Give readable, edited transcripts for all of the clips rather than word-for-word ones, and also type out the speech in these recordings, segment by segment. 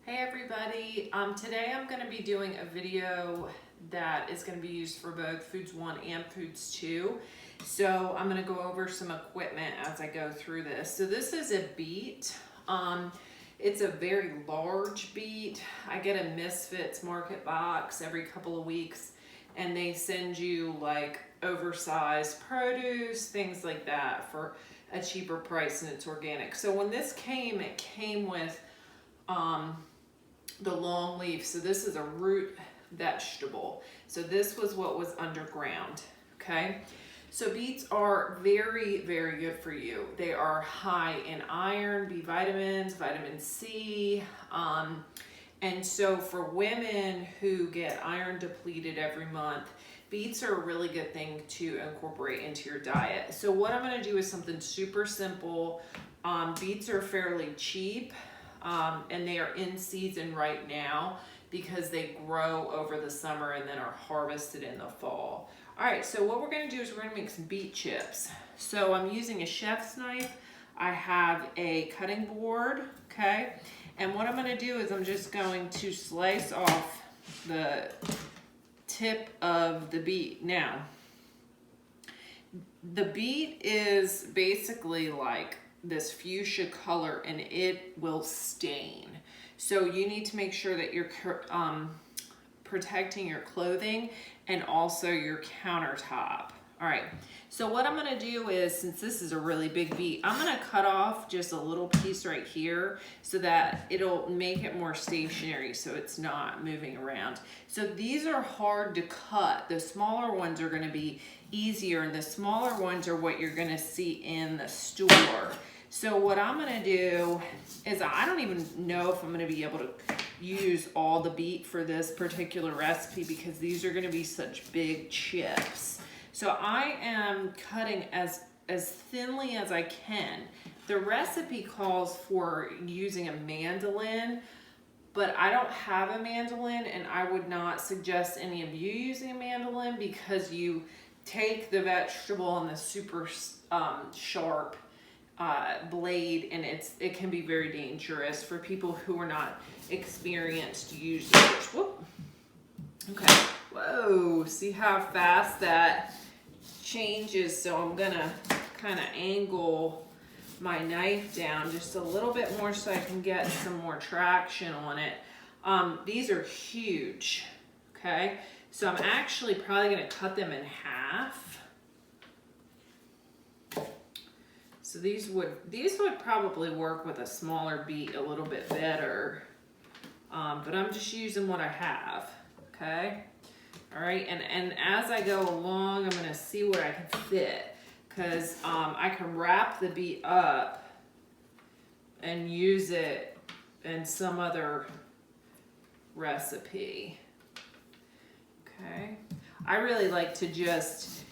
Hey everybody, today I'm going to be doing a video that is going to be used for both Foods 1 and Foods 2. So I'm going to go over some equipment as I go through this. So this is a beet. It's a very large beet. I get a Misfits market box every couple of weeks and they send you like oversized produce, things like that for a cheaper price, and it's organic. So when this came, it came with the long leaf. So this is a root vegetable. So this was what was underground, okay? So beets are very, very good for you. They are high in iron, B vitamins, vitamin C, and so for women who get iron depleted every month, beets are a really good thing to incorporate into your diet. So what I'm gonna do is something super simple. Beets are fairly cheap. And they are in season right now because they grow over the summer and then are harvested in the fall. All right, so what we're gonna do is we're gonna make some beet chips. So I'm using a chef's knife. I have a cutting board, okay? And what I'm gonna do is I'm just going to slice off the tip of the beet. Now, the beet is basically like this fuchsia color and it will stain. So you need to make sure that you're protecting your clothing and also your countertop. All right, so what I'm gonna do is, since this is a really big beet, I'm gonna cut off just a little piece right here so that it'll make it more stationary so it's not moving around. So these are hard to cut. The smaller ones are gonna be easier, and the smaller ones are what you're gonna see in the store. So what I'm gonna do is, I don't even know if I'm gonna be able to use all the beet for this particular recipe because these are gonna be such big chips. So I am cutting as thinly as I can. The recipe calls for using a mandolin, but I don't have a mandolin, and I would not suggest any of you using a mandolin because you take the vegetable and the super sharp blade, and it can be very dangerous for people who are not experienced users. Whoop. Okay. Whoa, see how fast that changes? So I'm gonna kind of angle my knife down just a little bit more so I can get some more traction on it. These are huge, okay? So I'm actually probably gonna cut them in half. So these would probably work with a smaller beet a little bit better, but I'm just using what I have, okay? All right, and as I go along, I'm gonna see what I can fit, because I can wrap the beet up and use it in some other recipe, okay? I really like to just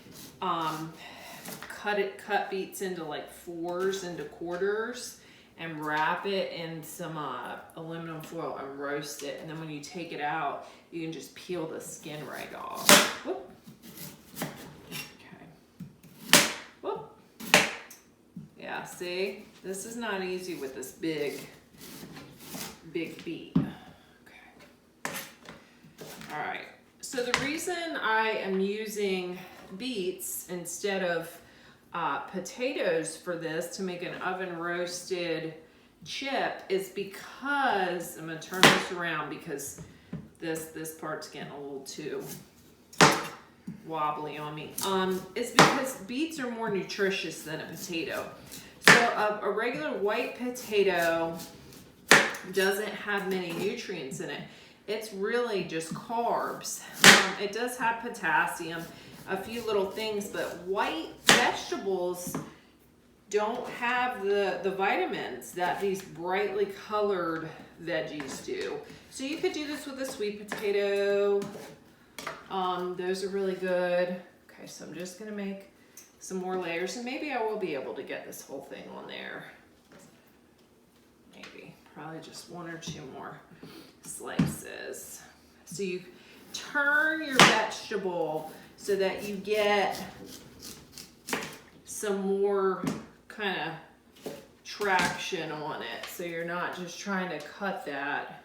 cut beets into like fours, into quarters, and wrap it in some aluminum foil and roast it. And then when you take it out, you can just peel the skin right off. Whoop. Okay. Whoop. Yeah, see? This is not easy with this big beet. Okay. All right. So the reason I am using beets instead of potatoes for this to make an oven roasted chip is because, I'm gonna turn this around because this part's getting a little too wobbly on me. It's because beets are more nutritious than a potato. So a regular white potato doesn't have many nutrients in it. It's really just carbs. It does have potassium, a few little things, but white vegetables don't have the vitamins that these brightly colored veggies do. So you could do this with a sweet potato. Those are really good. Okay, so I'm just gonna make some more layers, and maybe I will be able to get this whole thing on there. Maybe, probably just one or two more slices. So you turn your vegetable so that you get some more kind of traction on it. So you're not just trying to cut that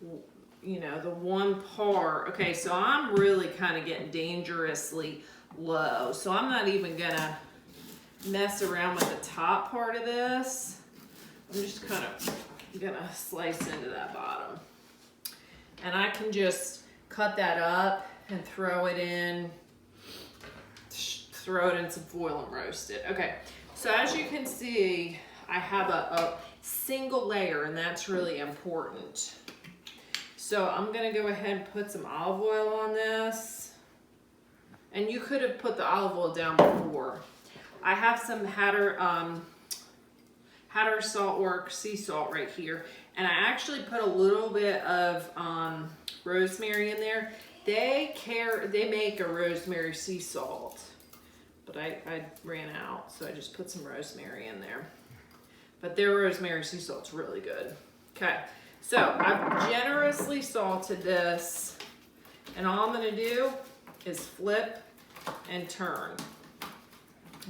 you know, the one part. Okay, so I'm really kind of getting dangerously low. So I'm not even gonna mess around with the top part of this. I'm just kind of gonna slice into that bottom. And I can just cut that up and throw it in some foil and roast it. Okay, so as you can see, I have a single layer, and that's really important. So I'm gonna go ahead and put some olive oil on this. And you could have put the olive oil down before. I have some Hatter Saltworks sea salt right here. And I actually put a little bit of rosemary in there. They make a rosemary sea salt, but I ran out, so I just put some rosemary in there. But their rosemary sea salt's really good. Okay, so I've generously salted this, and all I'm gonna do is flip and turn.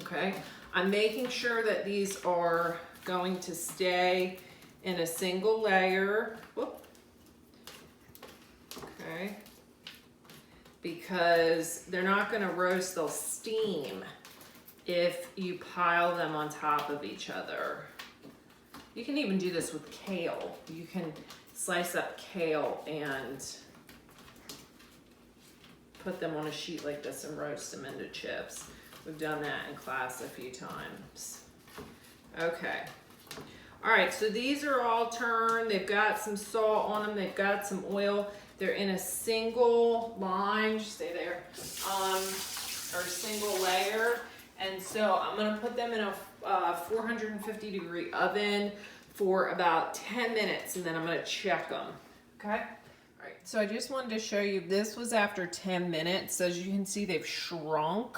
Okay, I'm making sure that these are going to stay in a single layer. Whoop. Okay, because they're not gonna roast, they'll steam if you pile them on top of each other. You can even do this with kale. You can slice up kale and put them on a sheet like this and roast them into chips. We've done that in class a few times. Okay. All right, so these are all turned. They've got some salt on them. They've got some oil. They're in a single line, just stay there, or single layer. And so I'm gonna put them in a 450-degree oven for about 10 minutes, and then I'm gonna check them, okay? All right, so I just wanted to show you, this was after 10 minutes. As you can see, they've shrunk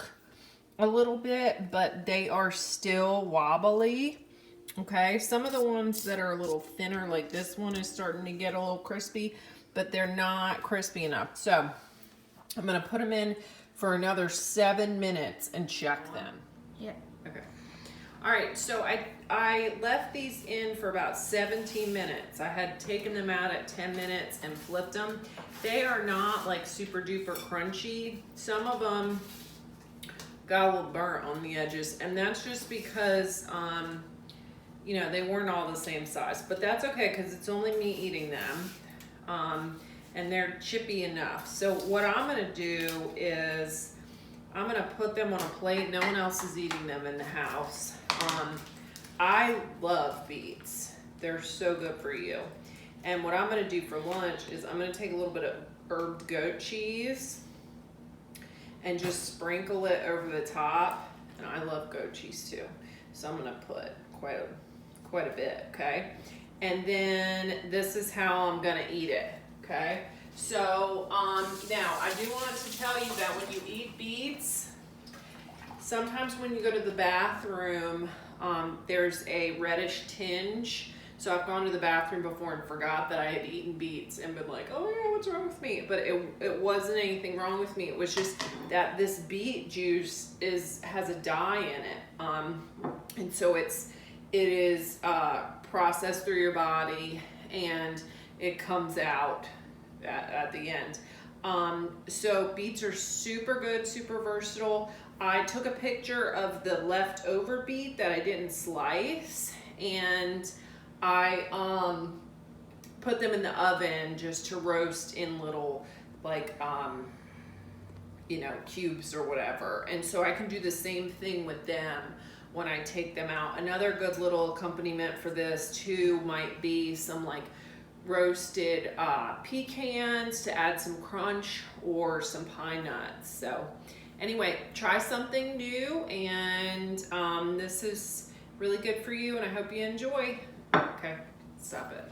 a little bit, but they are still wobbly. Okay, some of the ones that are a little thinner, like this one, is starting to get a little crispy, but they're not crispy enough. So I'm gonna put them in for another 7 minutes and check them. Yeah. Okay. All right, so I left these in for about 17 minutes. I had taken them out at 10 minutes and flipped them. They are not like super duper crunchy. Some of them got a little burnt on the edges, and that's just because you know, they weren't all the same size, but that's okay because it's only me eating them, and they're chippy enough. So what I'm gonna do is I'm gonna put them on a plate. No one else is eating them in the house. I love beets. They're so good for you. And what I'm gonna do for lunch is I'm gonna take a little bit of herb goat cheese and just sprinkle it over the top. And I love goat cheese too. So I'm gonna put quite a bit, okay? And then this is how I'm gonna eat it, okay? So now I do want to tell you that when you eat beets, sometimes when you go to the bathroom, there's a reddish tinge. So I've gone to the bathroom before and forgot that I had eaten beets and been like, oh yeah, what's wrong with me? But it wasn't anything wrong with me. It was just that this beet juice has a dye in it. And so it is processed through your body and it comes out at the end. So beets are super good, super versatile. I took a picture of the leftover beet that I didn't slice, and I put them in the oven just to roast in little, like, you know, cubes or whatever. And so I can do the same thing with them when I take them out. Another good little accompaniment for this too might be some like roasted pecans to add some crunch, or some pine nuts. So anyway, try something new, and this is really good for you, and I hope you enjoy. Okay, stop it.